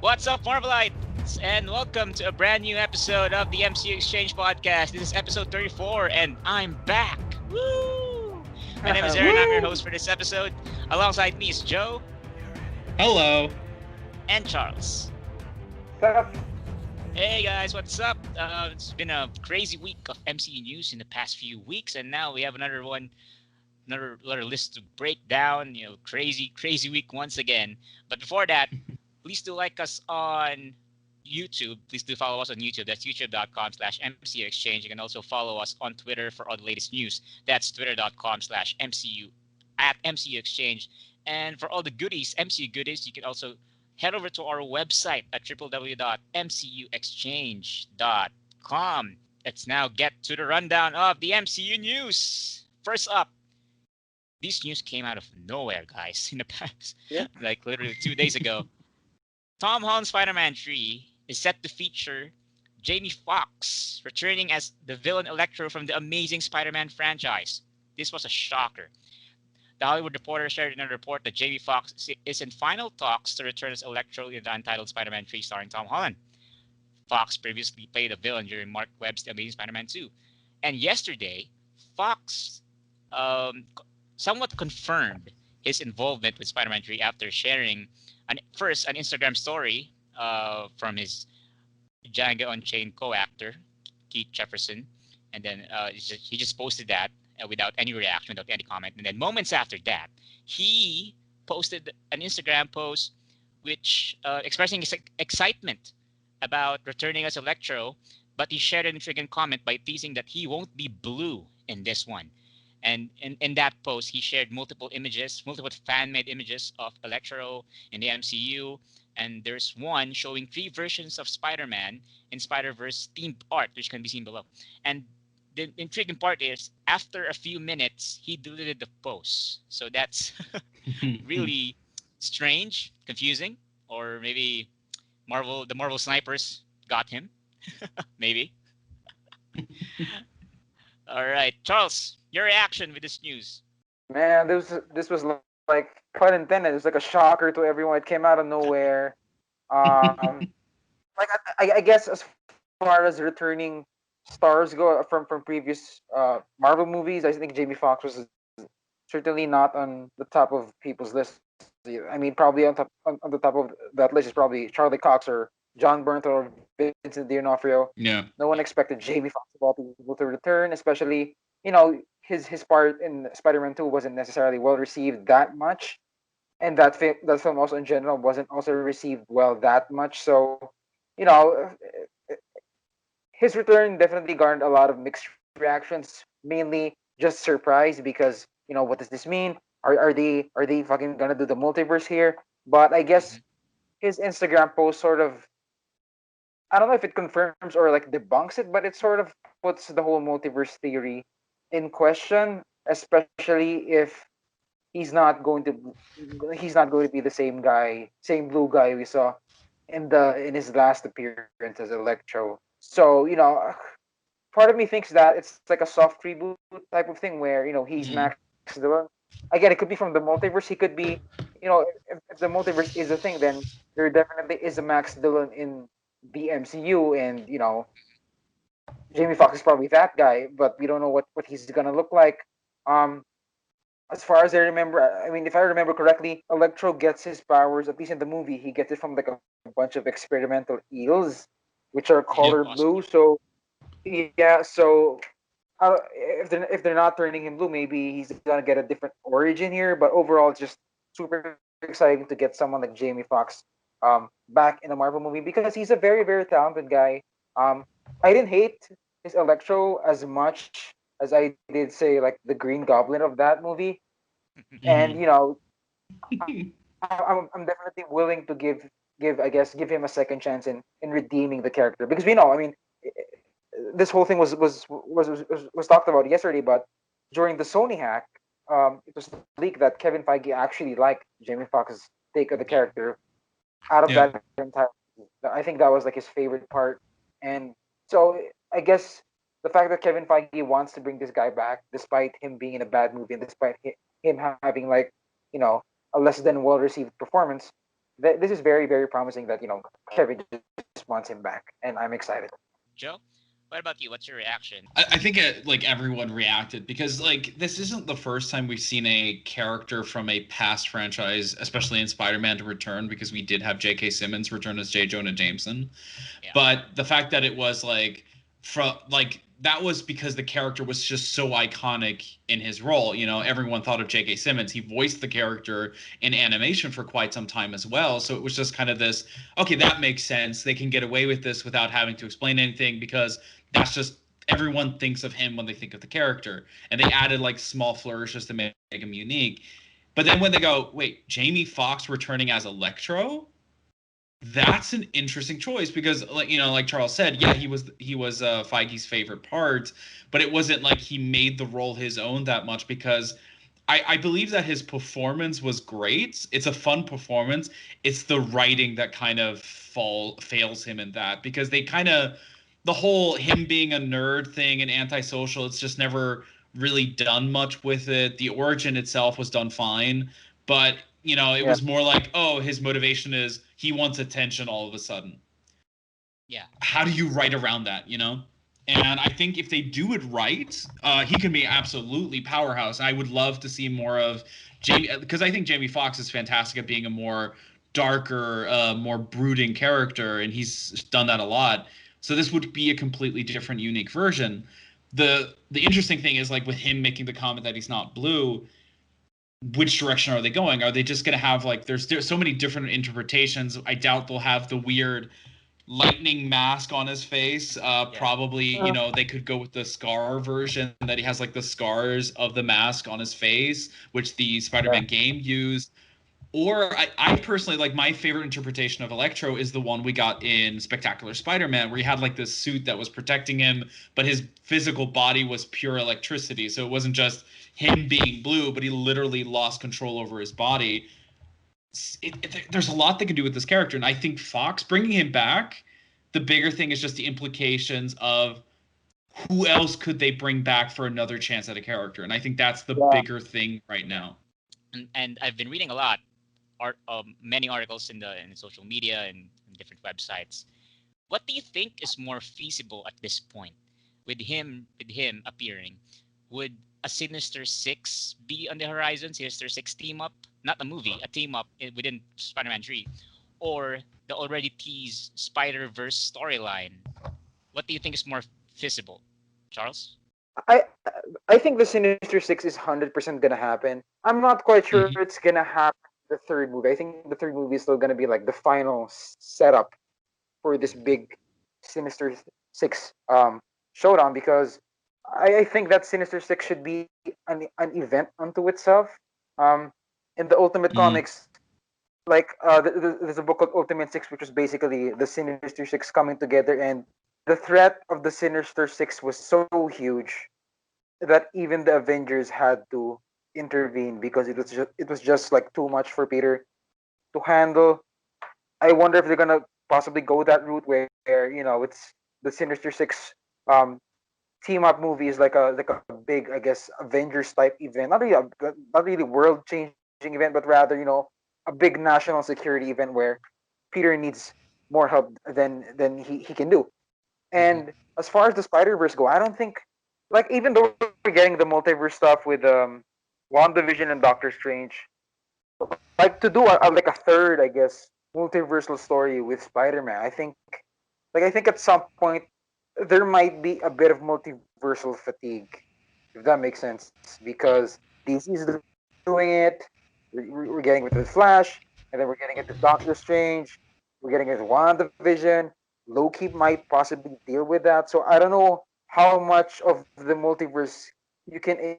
What's up, Marvelites, and welcome to a brand new episode of the MCU Exchange podcast. This is episode 34, and I'm back. Woo! My name is Aaron. I'm your Woo! host for this episode. Alongside me is Joe Hello. and Charles. Stuff. Hey guys, what's up? It's been a crazy week of MCU news in the past few weeks, and now we have another list to break down. Crazy week once again. But before that, please do like us on YouTube. Please do follow us on YouTube. That's youtube.com/MCUExchange. You can also follow us on Twitter for all the latest news. That's twitter.com/MCU at MCUExchange. And for all the goodies, MCU goodies, you can also head over to our website at www.mcuexchange.com. Let's now get to the rundown of the MCU news. First up, this news came out of nowhere, guys, in the past, Yeah. like literally 2 days ago. Tom Holland's Spider-Man 3 is set to feature Jamie Foxx returning as the villain Electro from the Amazing Spider-Man franchise. This was a shocker. The Hollywood Reporter shared in a report that Jamie Foxx is in final talks to return as Electro in the untitled Spider-Man 3 starring Tom Holland. Foxx previously played a villain during Mark Webb's The Amazing Spider-Man 2. And yesterday, Foxx somewhat confirmed his involvement with Spider-Man 3 after sharing first an Instagram story from his Django Unchained co-actor Keith Jefferson, and then he just posted that without any reaction, without any comment. And then moments after that, he posted an Instagram post which expressing his excitement about returning as Electro, but he shared an intriguing comment by teasing that he won't be blue in this one. And in that post, he shared multiple fan-made images of Electro in the MCU. And there's one showing 3 versions of Spider-Man in Spider-Verse themed art, which can be seen below. And the intriguing part is, after a few minutes, he deleted the post. So that's really strange, confusing, or maybe the Marvel snipers got him. Maybe. All right, Charles, your reaction with this news? Man, this was like pun intended. It was like a shocker to everyone. It came out of nowhere. Um, like I guess as far as returning stars go from previous Marvel movies, I think Jamie Foxx was certainly not on the top of people's list. I mean, probably on the top of that list is probably Charlie Cox or John Bernthal or Vincent D'Onofrio. Yeah. No one expected Jamie Foxx to be able to return, especially his part in Spider-Man 2 wasn't necessarily well received that much, and that film also in general wasn't also received well that much. So, you know, his return definitely garnered a lot of mixed reactions, mainly just surprise because what does this mean? Are they fucking gonna do the multiverse here? But I guess Mhm. his Instagram post sort of, I don't know if it confirms or like debunks it, but it sort of puts the whole multiverse theory in question, especially if he's not going to be the same guy, same blue guy we saw in his last appearance as Electro. So, part of me thinks that it's like a soft reboot type of thing where, he's Max Mhm. Dillon. Again, it could be from the multiverse. He could be, if the multiverse is a thing, then there definitely is a Max Dillon in the MCU, and Jamie Foxx is probably that guy, but we don't know what he's gonna look like. Um, as far as I remember, I mean, if I remember correctly, Electro gets his powers, at least in the movie, he gets it from like a bunch of experimental eels, which are color Yeah, blue. possibly. So yeah, so if they're not turning him blue, maybe he's gonna get a different origin here. But overall, it's just super exciting to get someone like Jamie Foxx back in a Marvel movie because he's a very talented guy. Um, I didn't hate his Electro as much as I did say like the Green Goblin of that movie, and Mhm. I'm definitely willing to give him a second chance in redeeming the character because we know, I mean, this whole thing was talked about yesterday, but during the Sony hack, it was leaked that Kevin Feige actually liked Jamie Foxx's take of the Yeah. character out of Yeah. that entire. I think that was like his favorite part, and so I guess the fact that Kevin Feige wants to bring this guy back, despite him being in a bad movie and despite him having like you know a less than well received performance, this is very, very promising that Kevin just wants him back, and I'm excited. Joe, what about you? What's your reaction? I think like everyone reacted because like this isn't the first time we've seen a character from a past franchise, especially in Spider-Man, to return because we did have J.K. Simmons return as J. Jonah Jameson. Yeah. But the fact that it was like from like that was because the character was just so iconic in his role. You know, everyone thought of J.K. Simmons. He voiced the character in animation for quite some time as well. So it was just kind of this, okay, that makes sense. They can get away with this without having to explain anything because that's just everyone thinks of him when they think of the character. And they added like small flourishes to make him unique. But then when they go, wait, Jamie Foxx returning as Electro? That's an interesting choice because like Charles said, yeah, he was Feige's favorite part, but it wasn't like he made the role his own that much because I believe that his performance was great. It's a fun performance. It's the writing that kind of fails him in that because they kind of the whole him being a nerd thing and antisocial, it's just never really done much with it. The origin itself was done fine, but it Yeah, was more like, oh, his motivation is he wants attention all of a sudden. Yeah. How do you write around that, And I think if they do it right, he can be absolutely powerhouse. I would love to see more of Jamie because I think Jamie Foxx is fantastic at being a more darker, more brooding character, and he's done that a lot. So this would be a completely different, unique version. The interesting thing is like with him making the comment that he's not blue, which direction are they going? Are they just going to have like there's so many different interpretations. I doubt they'll have the weird lightning mask on his face. Yeah. Probably, uh, they could go with the scar version that he has like the scars of the mask on his face, which the yeah, Spider-Man game used. Or I personally like my favorite interpretation of Electro is the one we got in Spectacular Spider-Man, where he had like this suit that was protecting him, but his physical body was pure electricity. So it wasn't just him being blue, but he literally lost control over his body. There's a lot they can do with this character, and I think Fox bringing him back. The bigger thing is just the implications of who else could they bring back for another chance at a character, and I think that's the yeah. bigger thing right now. And I've been reading a lot, many articles in social media and different websites. What do you think is more feasible at this point, with him appearing? Would a Sinister Six be on the horizon? Sinister Six team up, not a movie, a team up within Spider-Man 3, or the already teased Spider Verse storyline? What do you think is more feasible, Charles? I I think the Sinister Six is 100% gonna happen. I'm not quite sure Mm-hmm. it's gonna happen in the third movie. I think the third movie is still gonna be like the final setup for this big Sinister Six showdown because I think that Sinister Six should be an event unto itself. Um, in the Ultimate Mm-hmm. Comics, like there's a book called Ultimate Six, which was basically the Sinister Six coming together, and the threat of the Sinister Six was so huge that even the Avengers had to intervene because it was just like too much for Peter to handle. I wonder if they're gonna possibly go that route where it's the Sinister Six um, team up movie is like a big, I guess, Avengers type event. Not really world changing event, but rather a big national security event where Peter needs more help than he can do. Mm-hmm. And as far as the Spider Verse go, I don't think like even though we're getting the multiverse stuff with WandaVision and Doctor Strange, like to do like a third, I guess, multiversal story with Spider-Man. I think at some point there might be a bit of multiversal fatigue, if that makes sense, because Yeah. DC is doing it. We're getting it with the Flash, and then we're getting it with Doctor Strange. We're getting it with WandaVision. Loki might possibly deal with that. So I don't know how much of the multiverse you can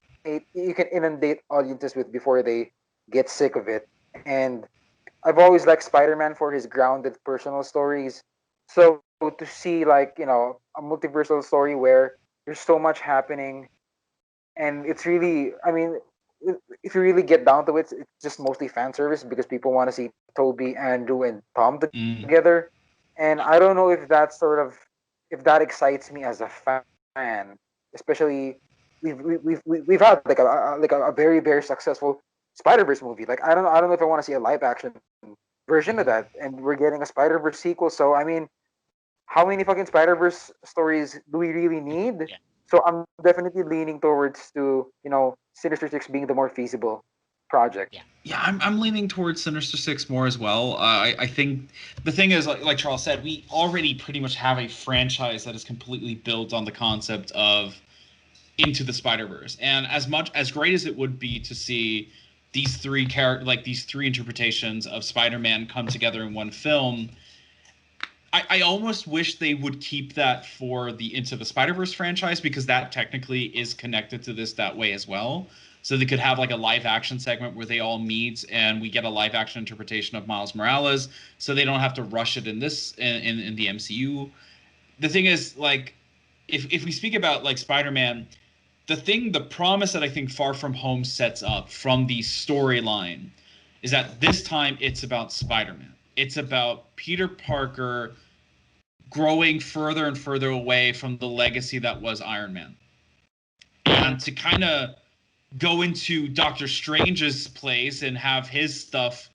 inundate audiences with before they get sick of it. And I've always liked Spider-Man for his grounded personal stories. So to see like a multiversal story where there's so much happening, and it's really, I mean, if you really get down to it, it's just mostly fan service because people want to see Toby, Andrew, and Tom together. And I don't know if that excites me as a fan, especially we've had like a very, very successful Spider Verse movie. Like I don't know if I want to see a live action version of Mhm. that, and we're getting a Spider Verse sequel. So I mean, how many fucking Spider Verse stories do we really need? Yeah. So I'm definitely leaning towards to Sinister Six being the more feasible project. Yeah. Yeah, I'm leaning towards Sinister Six more as well. I think the thing is, like Charles said, we already pretty much have a franchise that is completely built on the concept of Into the Spider Verse, and as much as great as it would be to see these three interpretations of Spider Man come together in one film, I almost wish they would keep that for the Into the Spider Verse franchise because that technically is connected to this that way as well. So they could have like a live action segment where they all meet and we get a live action interpretation of Miles Morales, so they don't have to rush it in in the MCU. The thing is, like, if we speak about like Spider-Man, the promise that I think Far From Home sets up from the storyline is that this time it's about Spider-Man. It's about Peter Parker growing further and further away from the legacy that was Iron Man. And to kind of go into Doctor Strange's place and have his stuff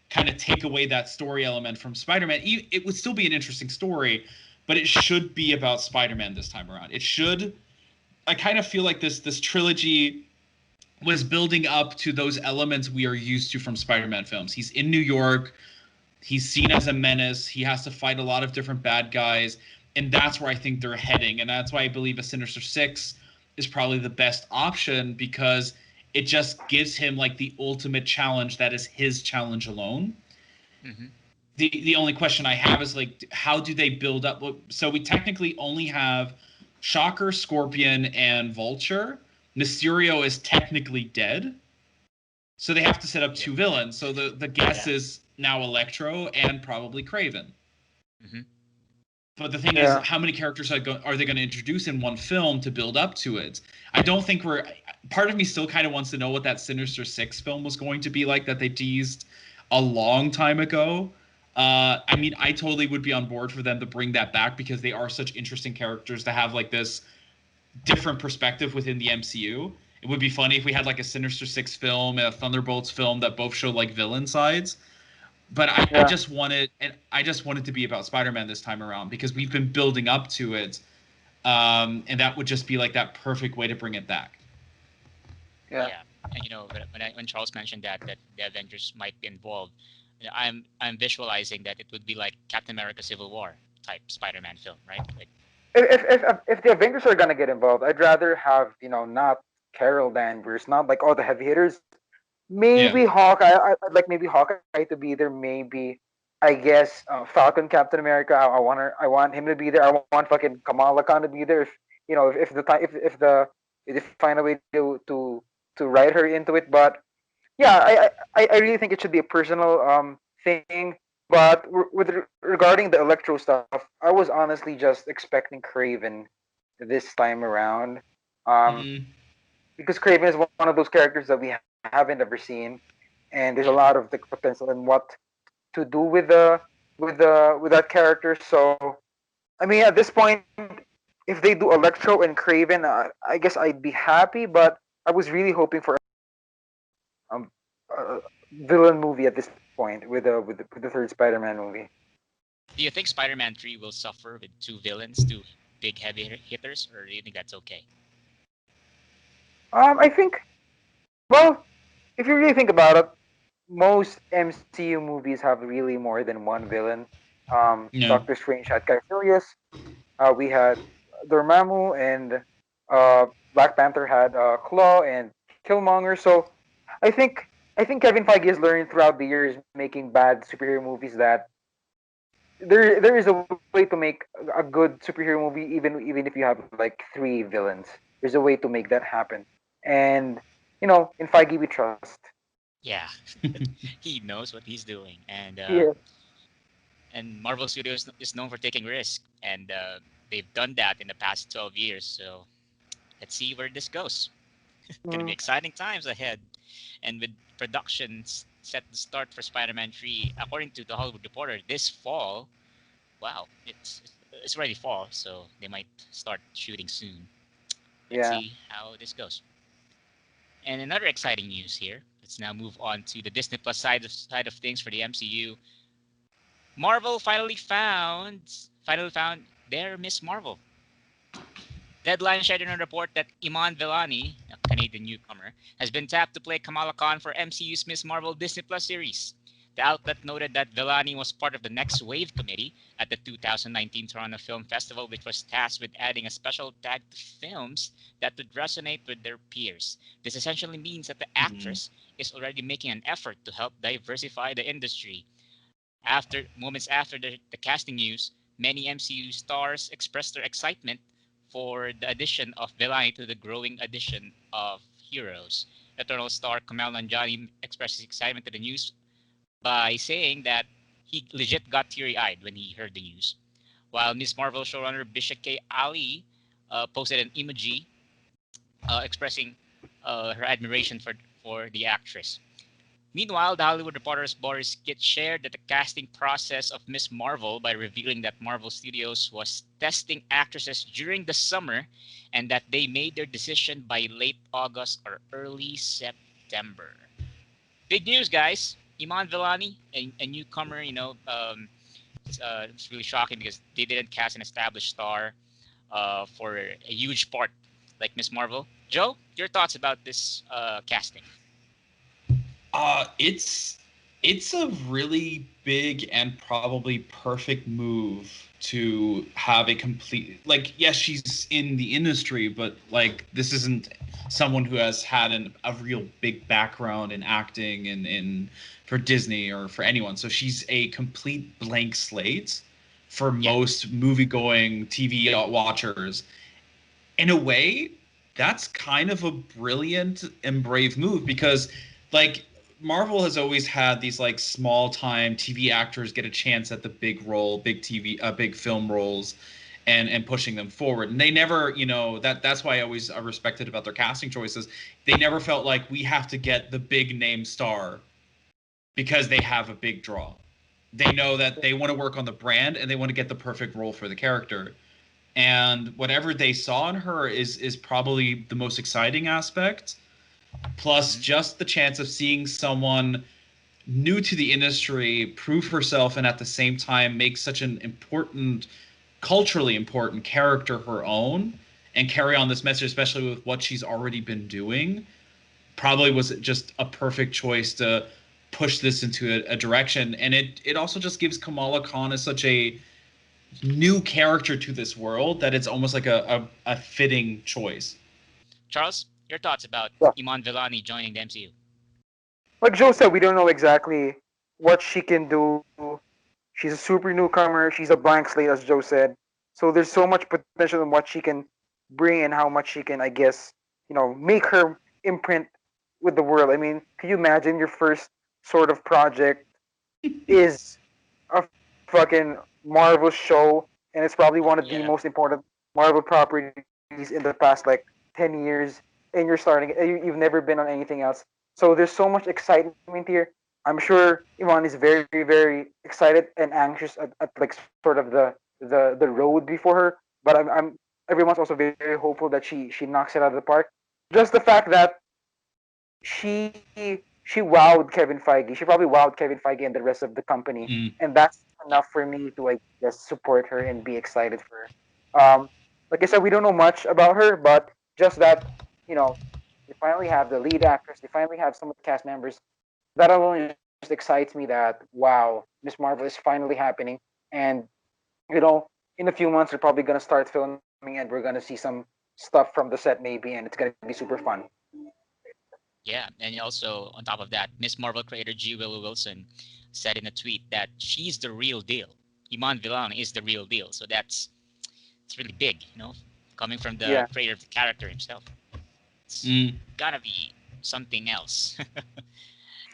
kind of take away that story element from Spider-Man, it would still be an interesting story, but it should be about Spider-Man this time around. It should. I kind of feel like this trilogy was building up to those elements we are used to from Spider-Man films. He's in New York. He's seen as a menace. He has to fight a lot of different bad guys, and that's where I think they're heading. And that's why I believe a Sinister Six is probably the best option because it just gives him like the ultimate challenge that is his challenge alone. Mhm. The only question I have is like, how do they build up? So we technically only have Shocker, Scorpion, and Vulture. Mysterio is technically dead. So they have to set up Yep. two villains. So the guess Yeah. is now Electro and probably Craven. Mhm. But the thing is, Yeah, how many characters are they going to introduce in one film to build up to it? I don't think we're. Part of me still kind of wants to know what that Sinister Six film was going to be like that they teased a long time ago. I mean, I totally would be on board for them to bring that back because they are such interesting characters to have like this different perspective within the MCU. It would be funny if we had like a Sinister Six film and a Thunderbolts film that both show like villain sides. But I yeah, just wanted and I just wanted to be about Spider-Man this time around because we've been building up to it, and that would just be like that perfect way to bring it back. yeah. Yeah. And when Charles mentioned that the Avengers might be involved, I'm visualizing that it would be like Captain America: Civil War type Spider-Man film, right? Like, If the Avengers are gonna get involved, I'd rather have not Carol Danvers, not like all the heavy hitters. Yeah. Maybe Hawkeye. I'd like maybe Hawkeye to be there. Maybe I guess Falcon, Captain America. I want him to be there. I want fucking Kamala Khan to be there. If the time if they find a way to write her into it. But yeah, I really think it should be a personal thing. But regarding the Electro stuff, I was honestly just expecting Craven this time around. Um, Mm, because Craven is one of those characters that we haven't ever seen, and there's a yeah. lot of the potential in what to do with that character. So I mean, at this point, if they do Electro and Craven, I guess I'd be happy. But I was really hoping for um, a villain movie at this point with the third Spider-Man movie. Do you think Spider-Man 3 will suffer with two villains, two big heavy hitters, or do you think that's okay? I think, well, if you really think about it, most MCU movies have really more than one villain. no. Doctor Strange had Caecilius. We had Dormammu, and Black Panther had Claw and Killmonger. So I think I think Kevin Feige has learned throughout the years making bad superhero movies that there is a way to make a good superhero movie even if you have like three villains. There's a way to make that happen, and in Feige we trust. Yeah, he knows what he's doing, Yeah. and Marvel Studios is known for taking risks, and they've done that in the past 12 years. So let's see where this goes. Gonna be Mm, exciting times ahead, and with productions set to start for Spider-Man 3, according to the Hollywood Reporter, this fall. Wow, it's already fall, so they might start shooting soon. Let's yeah. see how this goes. And another exciting news here. Let's now move on to the Disney Plus side of things for the MCU. Marvel finally found their Miss Marvel. Deadline shared in a report that Iman Vellani, a Canadian newcomer, has been tapped to play Kamala Khan for MCU's Miss Marvel Disney Plus series. The outlet noted that Vellani was part of the Next Wave committee at the 2019 Toronto Film Festival, which was tasked with adding a special tag to films that would resonate with their peers. This essentially means that the Mhm. actress is already making an effort to help diversify the industry. Moments after the casting news, many MCU stars expressed their excitement for the addition of Vellani to the growing addition of heroes. Eternal star Kamal Nanjiani expressed his excitement to the news by saying that he legit got teary-eyed when he heard the news. While Miss Marvel showrunner Bishop K. Ali posted an emoji expressing her admiration for the actress. Meanwhile, The Hollywood Reporter's Boris Gitt shared that the casting process of Miss Marvel by revealing that Marvel Studios was testing actresses during the summer and that they made their decision by late August or early September. Big news, guys! Iman Vellani, a newcomer, it's really shocking because they didn't cast an established star for a huge part like Miss Marvel. Joe, your thoughts about this casting? It's a really big and probably perfect move to have a complete, like, yes, she's in the industry, but like this isn't someone who has had a real big background in acting in for Disney or for anyone. So she's a complete blank slate for Yeah, most movie going TV watchers. In a way, that's kind of a brilliant and brave move because, like, Marvel has always had these like small time TV actors get a chance at the big role, big TV, big film roles, and pushing them forward. And they never, that's why I respected about their casting choices. They never felt like we have to get the big name star because they have a big draw. They know that they want to work on the brand and they want to get the perfect role for the character, and whatever they saw in her is probably the most exciting aspect, plus hmm just the chance of seeing someone new to the industry prove herself and at the same time make such an important, culturally important character her own and carry on this message, especially with what she's already been doing, probably was just a perfect choice to push this into a direction. And it also just gives Kamala Khan as such a new character to this world that it's almost like a fitting choice. Charles, your thoughts about Yeah. Iman Vellani joining the MCU? Like Joe said, we don't know exactly what she can do. She's a super newcomer. She's a blank slate, as Joe said. So there's so much potential in what she can bring and how much she can, I guess, make her imprint with the world. I mean, can you imagine your first sort of project is a fucking Marvel show, and it's probably one of the most Yeah, important Marvel properties in the past like 10 years, and you've never been on anything else. So there's so much excitement here. I'm sure Iman is very, very excited and anxious at like sort of the road before her. But I'm everyone's also very hopeful that she knocks it out of the park. Just the fact that she wowed Kevin Feige. She probably wowed Kevin Feige and the rest of the company, Mm. and that's enough for me to, I guess, support her and be excited for her. Like I said, we don't know much about her, but just that, they finally have the lead actress. They finally have some of the cast members. That alone just excites me. That wow, Miss Marvel is finally happening, and in a few months we're probably gonna start filming, and we're gonna see some stuff from the set maybe, and it's gonna be super fun. yeah, and also on top of that, Miss Marvel creator G. Willow Wilson said in a tweet that she's the real deal. Iman Vellani is the real deal. So it's really big, coming from Yeah, the creator of the character himself. It's Mm. gotta be something else.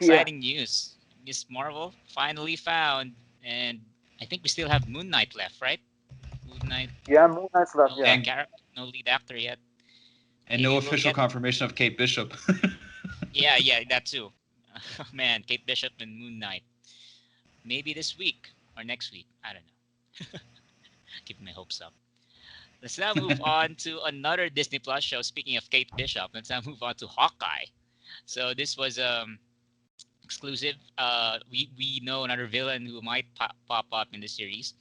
yeah, Exciting news. Miss Marvel finally found, and I think we still have Moon Knight left, right? Moon Knight, yeah. Moon Knight's left. no Yeah, lead and character, no lead actor yet. and no Maybe we'll official get. confirmation of Kate Bishop. Yeah, yeah, that too. Man, Kate Bishop and Moon Knight. Maybe this week or next week. I don't know. Keep my hopes up. Let's now move on to another Disney Plus show. Speaking of Kate Bishop, let's now move on to Hawkeye. So this was exclusive. We know another villain who might pop up in the series.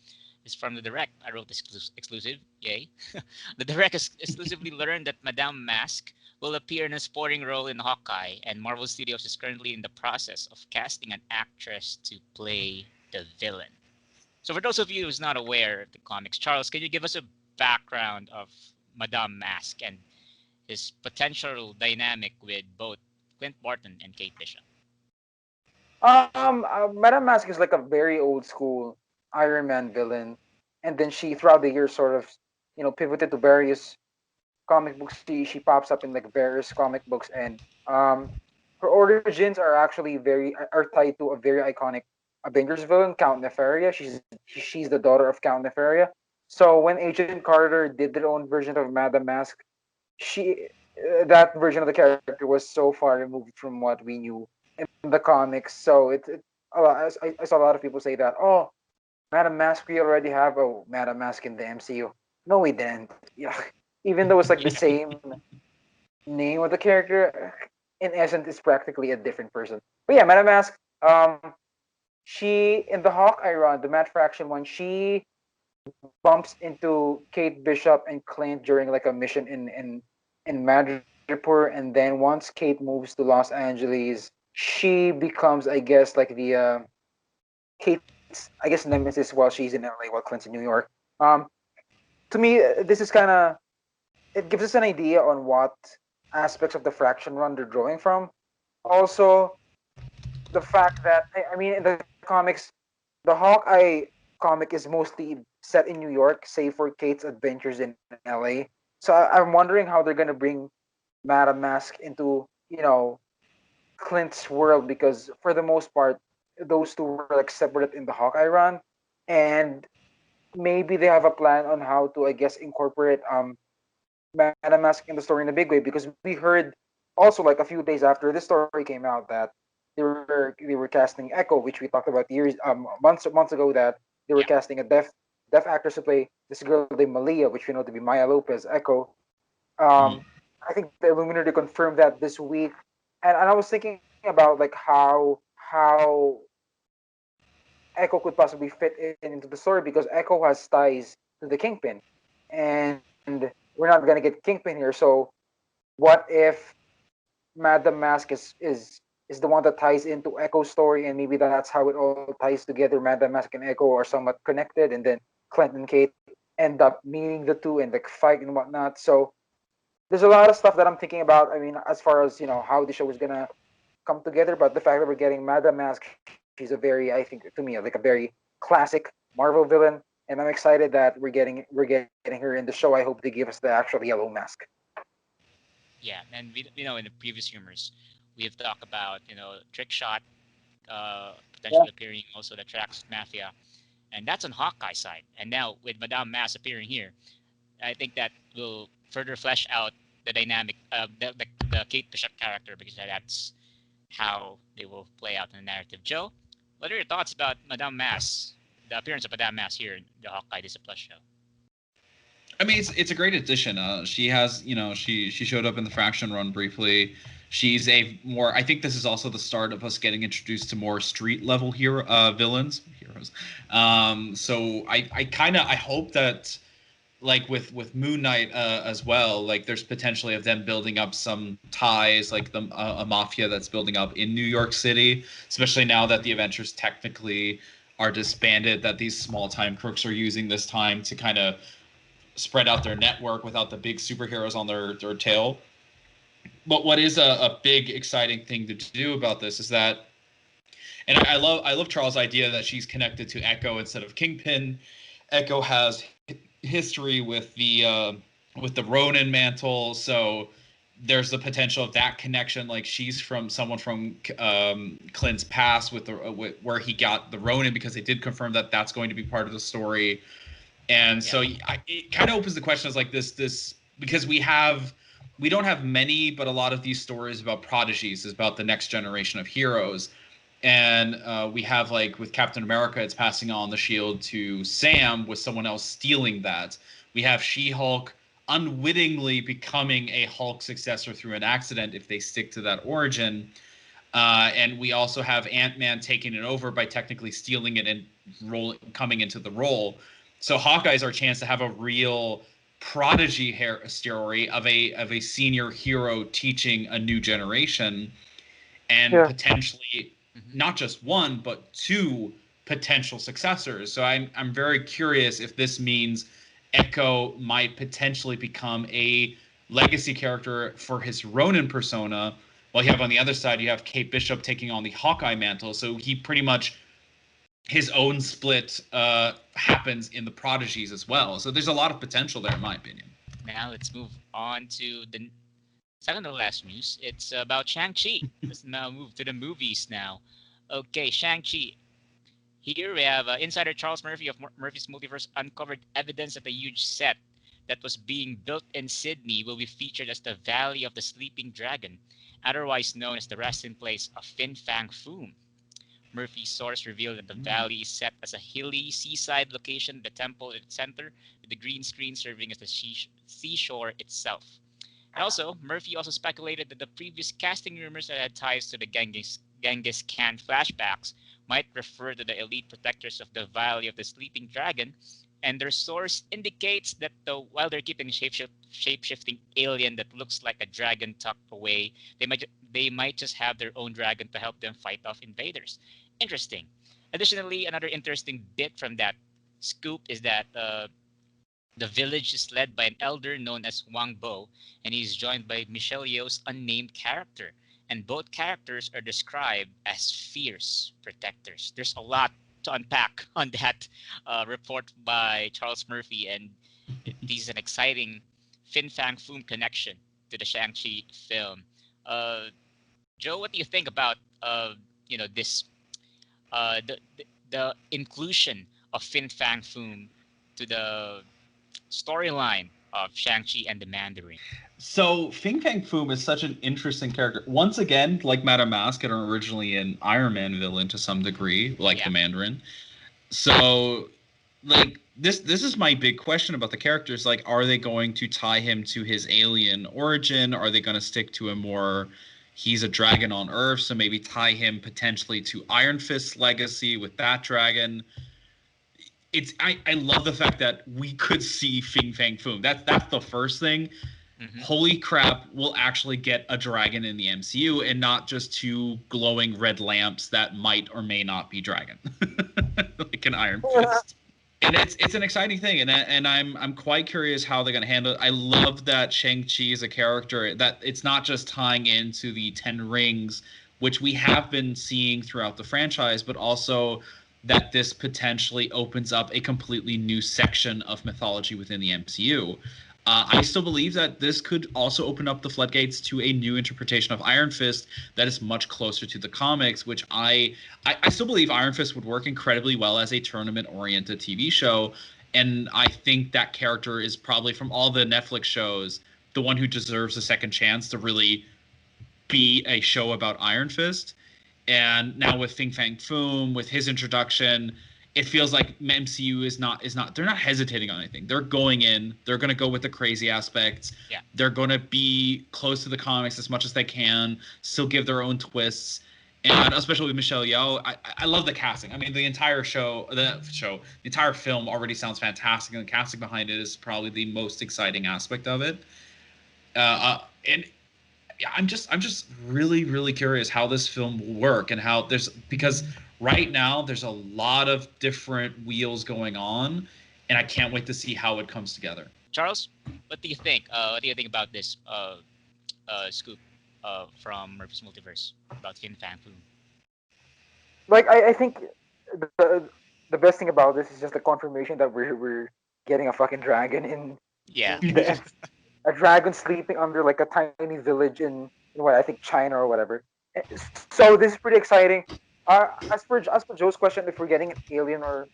Is from the direct. I wrote this exclusive. Yay! The direct exclusively learned that Madame Mask will appear in a supporting role in Hawkeye, and Marvel Studios is currently in the process of casting an actress to play the villain. So, for those of you who's not aware of the comics, Charles, can you give us a background of Madame Mask and his potential dynamic with both Clint Barton and Kate Bishop? Madame Mask is like a very old school Iron Man villain, and then she throughout the years sort of, pivoted to various comic books. She pops up in like various comic books, and her origins are actually are tied to a very iconic Avengers villain, Count Nefaria. She's the daughter of Count Nefaria. So when Agent Carter did their own version of Madame Mask, she that version of the character was so far removed from what we knew in the comics. So I saw a lot of people say that, oh, Madame Mask, we already have a Madame Mask in the MCU. No, we didn't. Yeah, even though it's like the same name of the character, in essence, it's practically a different person. But yeah, Madame Mask. She in the Hawkeye run, the Matt Fraction one, she bumps into Kate Bishop and Clint during like a mission in Madripoor, and then once Kate moves to Los Angeles, she becomes, I guess, like the Kate's, I guess, nemesis while she's in LA, while Clint's in New York. Um, to me, this is kind of it gives us an idea on what aspects of the Fraction run they're drawing from. Also, the fact that I mean, in the comics, the Hawkeye comic is mostly set in New York, save for Kate's adventures in LA. So I'm wondering how they're gonna bring Madame Mask into Clint's world, because for the most part, those two were like separate in the Hawkeye run, and maybe they have a plan on how to, I guess, incorporate Madame Mask in the story in a big way, because we heard also like a few days after this story came out that they were casting Echo, which we talked about years months ago, that they were Yeah. casting a deaf actress to play this girl named Malia, which we know to be Maya Lopez Echo. Mhm. I think the Illuminati confirmed that this week, and I was thinking about like how Echo could possibly fit into the story, because Echo has ties to the Kingpin, and we're not gonna get Kingpin here. So what if Madame Mask is the one that ties into Echo's story, and maybe that's how it all ties together. Madame Mask and Echo are somewhat connected, and then Clint and Kate end up meeting the two and like fight and whatnot. So there's a lot of stuff that I'm thinking about. I mean, as far as how the show is gonna come together, but the fact that we're getting Madame Mask, she's a very, I think, to me, like a very classic Marvel villain, and I'm excited that we're getting her in the show. I hope they give us the actual yellow mask. Yeah, and we know in the previous rumors, we have talked about Trick Shot Yeah, potentially appearing, also the Trax Mafia, and that's on Hawkeye side. And now with Madame Mass appearing here, I think that will further flesh out the dynamic, the Kate Bishop character, because that's how they will play out in the narrative. Joe, what are your thoughts about Madame Mass, the appearance of Madame Mass here in the Hawkeye Disney Plus show? I mean, it's a great addition. She has, she showed up in the Fraction run briefly. She's a more. I think this is also the start of us getting introduced to more street level hero heroes. So I hope that, like with Moon Knight as well, like there's potentially of them building up some ties, like a mafia that's building up in New York City, especially now that the Avengers technically are disbanded. That these small time crooks are using this time to kind of spread out their network without the big superheroes on their tail. But what is a big exciting thing to do about this is that, and I love Charles' idea that she's connected to Echo instead of Kingpin. Echo has history with the Ronin mantle, so there's the potential of that connection. Like she's from someone from Clint's past where he got the Ronin, because they did confirm that that's going to be part of the story. And Yeah, so it kind of opens the questions like this because we don't have many, but a lot of these stories about prodigies is about the next generation of heroes. And we have, like with Captain America, it's passing on the shield to Sam with someone else stealing that. We have She-Hulk unwittingly becoming a Hulk successor through an accident if they stick to that origin. And we also have Ant-Man taking it over by technically stealing it and coming into the role. So Hawkeye's our chance to have a real prodigy story of a senior hero teaching a new generation, and potentially not just one but two potential successors. So I'm very curious if this means Echo might potentially become a legacy character for his Ronin persona, while you have on the other side, you have Kate Bishop taking on the Hawkeye mantle. So he pretty much, his own split happens in the Prodigies as well. So there's a lot of potential there, in my opinion. Now let's move on to the second to last news. It's about Shang-Chi. Let's now move to the movies now. Okay, Shang-Chi. Here we have insider Charles Murphy of Murphy's Multiverse uncovered evidence that a huge set that was being built in Sydney will be featured as the Valley of the Sleeping Dragon, otherwise known as the resting place of Fin Fang Foom. Murphy's source revealed that the valley is set as a hilly seaside location, the temple at its center, with the green screen serving as the seashore itself. And also, Murphy also speculated that the previous casting rumors that had ties to the Genghis Khan flashbacks might refer to the elite protectors of the Valley of the Sleeping Dragon, and their source indicates that while they're keeping a shape-shifting alien that looks like a dragon tucked away, they might just have their own dragon to help them fight off invaders. Interesting. Additionally, another interesting bit from that scoop is that the village is led by an elder known as Wang Bo, and he's joined by Michelle Yeoh's unnamed character. And both characters are described as fierce protectors. There's a lot to unpack on that report by Charles Murphy, and this is an exciting Fin Fang Foom connection to the Shang-Chi film. Joe, what do you think about this the inclusion of Fin Fang Foom to the storyline of Shang-Chi and the Mandarin? So Fin Fang Foom is such an interesting character. Once again, like Madame Mask, and originally an Iron Man villain to some degree, like the Mandarin. So, like this is my big question about the characters. Like, are they going to tie him to his alien origin? Are they going to stick to a more he's a dragon on Earth, so maybe tie him potentially to Iron Fist's legacy with that dragon? I love the fact that we could see Fin Fang Foom. That's the first thing. Mm-hmm. Holy crap, we'll actually get a dragon in the MCU and not just two glowing red lamps that might or may not be dragon. Like an Iron Fist. And it's an exciting thing, and I'm quite curious how they're going to handle it. I love that Shang-Chi is a character that it's not just tying into the 10 rings, which we have been seeing throughout the franchise, but also that this potentially opens up a completely new section of mythology within the MCU. I still believe that this could also open up the floodgates to a new interpretation of Iron Fist that is much closer to the comics, which I still believe Iron Fist would work incredibly well as a tournament-oriented TV show. And I think that character is probably, from all the Netflix shows, the one who deserves a second chance to really be a show about Iron Fist. And now with Fin Fang Foom, with his introduction, it feels like MCU is not they're not hesitating on anything. They're going in, they're going to go with the crazy aspects. Yeah. They're going to be close to the comics as much as they can, still give their own twists. And especially with Michelle Yeoh, I love the casting. I mean, the entire the entire film already sounds fantastic, and the casting behind it is probably the most exciting aspect of it. And I'm just really, really curious how this film will work, and how because right now there's a lot of different wheels going on, and I can't wait to see how it comes together. Charles, what do you think? What do you think about this scoop from Murphy's Multiverse about Fin Fang Foom? Like, I think the best thing about this is just the confirmation that we're getting a fucking dragon in. Yeah. A dragon sleeping under like a tiny village in what I think China or whatever. So this is pretty exciting. As for Joe's question, if we're getting an alien or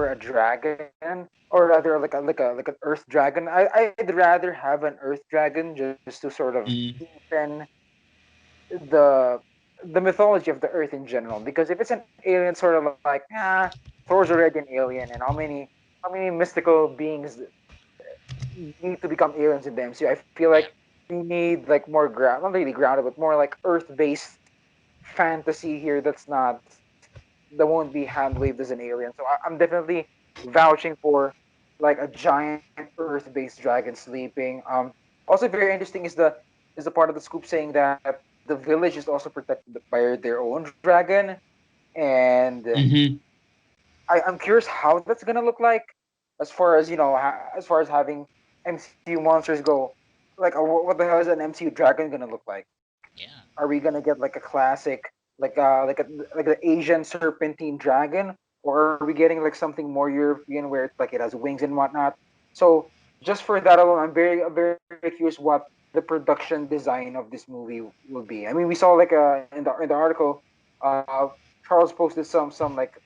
a dragon, or rather like an earth dragon, I'd rather have an earth dragon just to sort of deepen the mythology of the earth in general. Because if it's an alien, sort of like Thor's already an alien, and how many mystical beings need to become aliens in the MCU. I feel like Yeah. we need like more not really grounded, but more like Earth-based fantasy here. That won't be hand waved as an alien. So I'm definitely vouching for like a giant Earth-based dragon sleeping. Also very interesting is the part of the scoop saying that the village is also protected by their own dragon, and Hmm. I'm curious how that's gonna look like as far as as far as having MCU monsters go. Like, what the hell is an MCU dragon gonna look like? Yeah. Are we gonna get like a classic, like the Asian serpentine dragon, or are we getting like something more European where it has wings and whatnot? So just for that alone, I'm very curious what the production design of this movie will be. I mean, we saw like in the article, uh, Charles posted some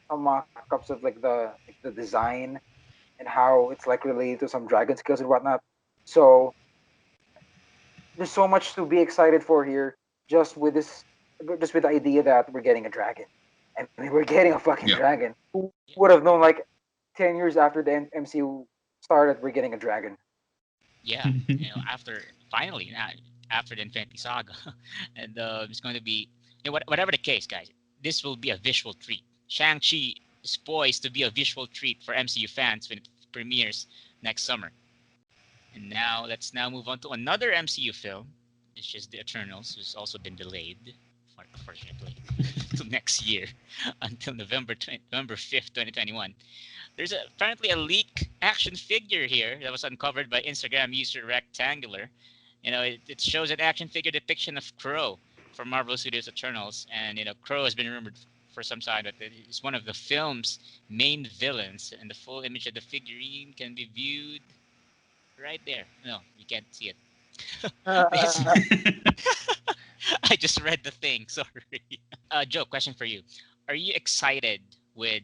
mock-ups of like the design and how it's like related to some dragon skills and whatnot. So there's so much to be excited for here just with this just with the idea that we're getting a dragon. I mean, we're getting a fucking Yeah. dragon. Who Yeah. would have known like 10 years after the MCU started, we're getting a dragon. Yeah. After finally, after the Infinity Saga, and it's going to be, whatever the case, guys. This will be a visual treat. Shang-Chi is poised to be a visual treat for MCU fans when it premieres next summer. And now let's now move on to another MCU film, which is The Eternals, who's also been delayed, unfortunately, to next year, until November 5th, 2021. There's apparently a leak action figure here that was uncovered by Instagram user Rectangular. It shows an action figure depiction of Crow from Marvel Studios Eternals, and Crow has been rumored for some time that it's one of the film's main villains, and the full image of the figurine can be viewed right there. No, you can't see it. This, I just read the thing. Sorry. Joe, question for you: are you excited with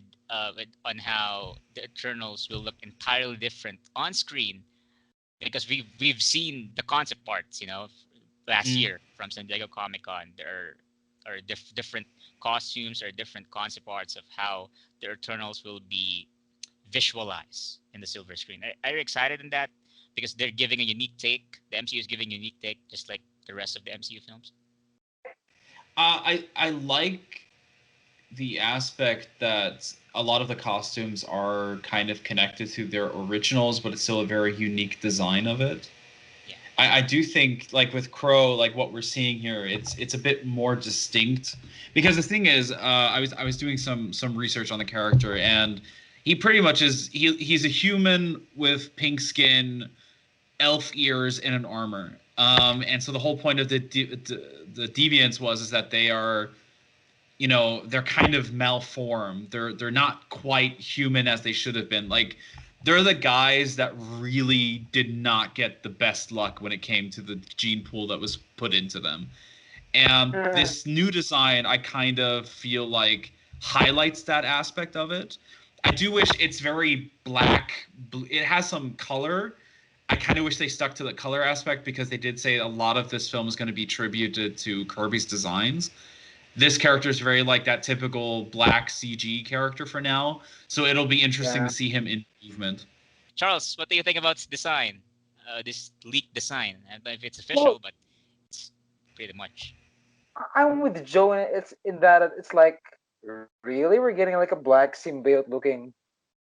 on how the Eternals will look entirely different on screen? Because we've seen the concept parts, last Mm. year from San Diego Comic Con. There are different costumes or different concept arts of how the Eternals will be visualized in the silver screen. Are you excited in that? Because they're giving a unique take. The MCU is giving a unique take, just like the rest of the MCU films. I like the aspect that a lot of the costumes are kind of connected to their originals, but it's still a very unique design of it. Yeah. I do think like with Crow, like what we're seeing here, it's a bit more distinct because the thing is, I was doing some research on the character, and he pretty much he's a human with pink skin, elf ears, and an armor. And so the whole point of the deviants was is that they are, they're kind of malformed. They're not quite human as they should have been. Like they're the guys that really did not get the best luck when it came to the gene pool that was put into them. And this new design, I kind of feel like highlights that aspect of it. I do wish it's very black. It has some color. I kind of wish they stuck to the color aspect because they did say a lot of this film is going to be tributed to Kirby's designs. This character is very like that typical black CG character for now. So it'll be interesting Yeah. to see him in movement. Charles, what do you think about this design? This leaked design. I don't know if it's official, Well, but it's pretty much. I'm with Joe, and it's in that it's like really we're getting like a black symbiote looking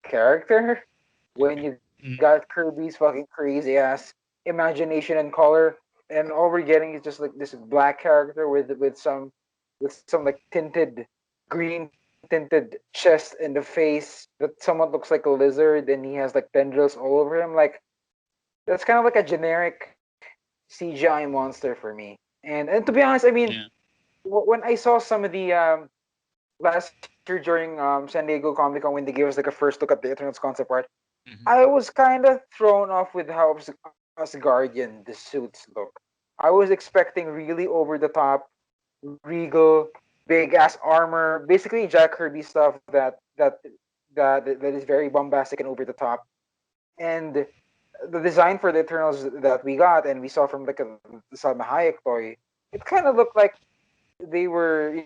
character when you got Kirby's fucking crazy ass imagination and color, and all we're getting is just like this black character with some like tinted green tinted chest and the face that somewhat looks like a lizard, and he has like tendrils all over him. Like that's kind of like a generic CGI monster for me. And to be honest, I mean, Yeah. when I saw some of the last year during San Diego Comic Con when they gave us like a first look at the Eternals concept art, Hmm. I was kind of thrown off with how Asgardian the suits look. I was expecting really over the top, regal, big ass armor, basically Jack Kirby stuff that is very bombastic and over the top. And the design for the Eternals that we got and we saw from like the Salma Hayek toy, it kind of looked like they were,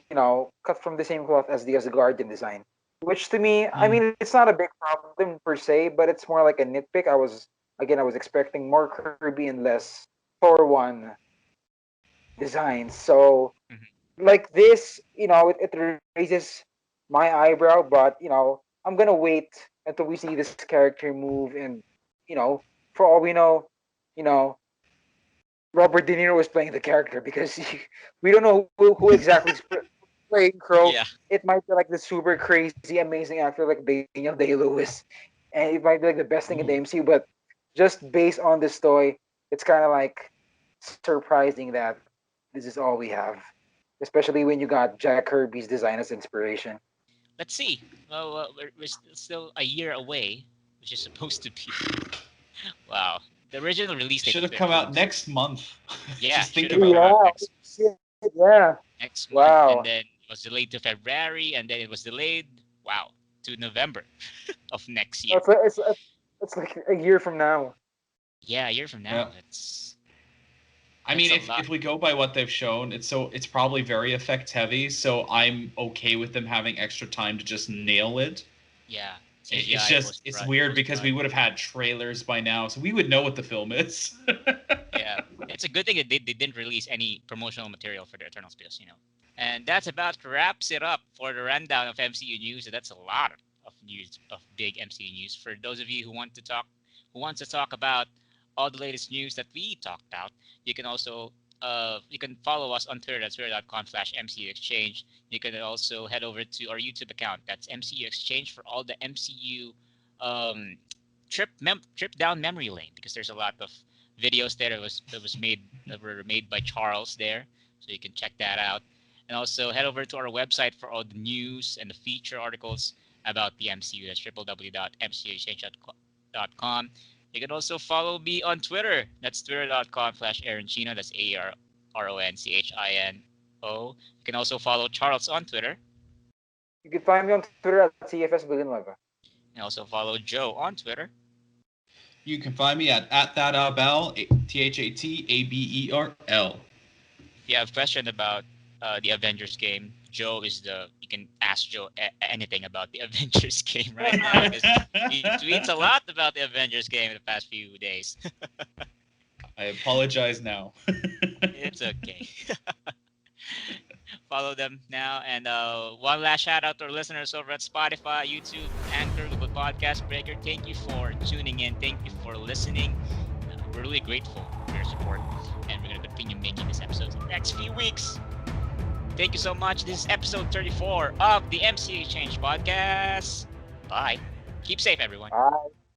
cut from the same cloth as the Asgardian design. Which to me, I Mm. mean, it's not a big problem per se, but it's more like a nitpick. I Again, I was expecting more Kirby and less Thor 1 designs. So, Mhm. like this, it raises my eyebrow, but, I'm going to wait until we see this character move. And, you know, for all we know, you know, Robert De Niro was playing the character because we don't know who exactly is playing Crow. Yeah. It might be like the super crazy, amazing actor like Daniel Day Lewis, and it might be like the best thing in the Ooh. MCU. But just based on this toy, it's kind of like surprising that this is all we have, especially when you got Jack Kirby's design as inspiration. Let's see. Well, we're still a year away, which is supposed to be. Wow. The original release date Should of have the come out Eternals. next month. Yeah, Just should think have about come it. out Yeah, shit, yeah. next month, and Wow. then it was delayed to February, and then it was delayed. Wow, to November of next year. It's like a year from now. Yeah, a year from Yeah. now. That's I mean, a if lot. we go by what they've shown, it's probably very effects heavy. So I'm okay with them having extra time to just nail it. Yeah, It's CGI just post it's weird post because we would have had trailers by now, so we would know what the film is. Yeah, it's a good thing that they didn't release any promotional material for the Eternals because And that's about wraps it up for the rundown of MCU news. That's a lot of news of big MCU news. For those of you who wants to talk about all the latest news that we talked about, you can also you can follow us on Twitter. That's twitter.com/MCUExchange. You can also head over to our YouTube account. That's MCU Exchange for all the MCU um, trip down memory lane because there's a lot of videos there that were made by Charles there, so you can check that out. And also head over to our website for all the news and the feature articles about the MCU. That's www.mcuexchange.com. You can also follow me on Twitter. That's twitter.com/Aaronchino. That's ARRONCHINO. You can also follow Charles on Twitter. You can find me on Twitter at CFS Villanueva. And also follow Joe on Twitter. You can find me at thatabel, THATABERL. If you have questions about the Avengers game, you can ask Joe anything about the Avengers game right now because he tweets a lot about the Avengers game in the past few days. I apologize now. It's okay. Follow them now. And one last shout out to our listeners over at Spotify, YouTube, Anchor, Google Podcast Breaker. Thank you for tuning in. Thank you for listening. We're really grateful for your support. And we're going to continue making these episodes in the next few weeks. Thank you so much. This is episode 34 of the MCUExchange podcast. Bye. Keep safe, everyone. Bye.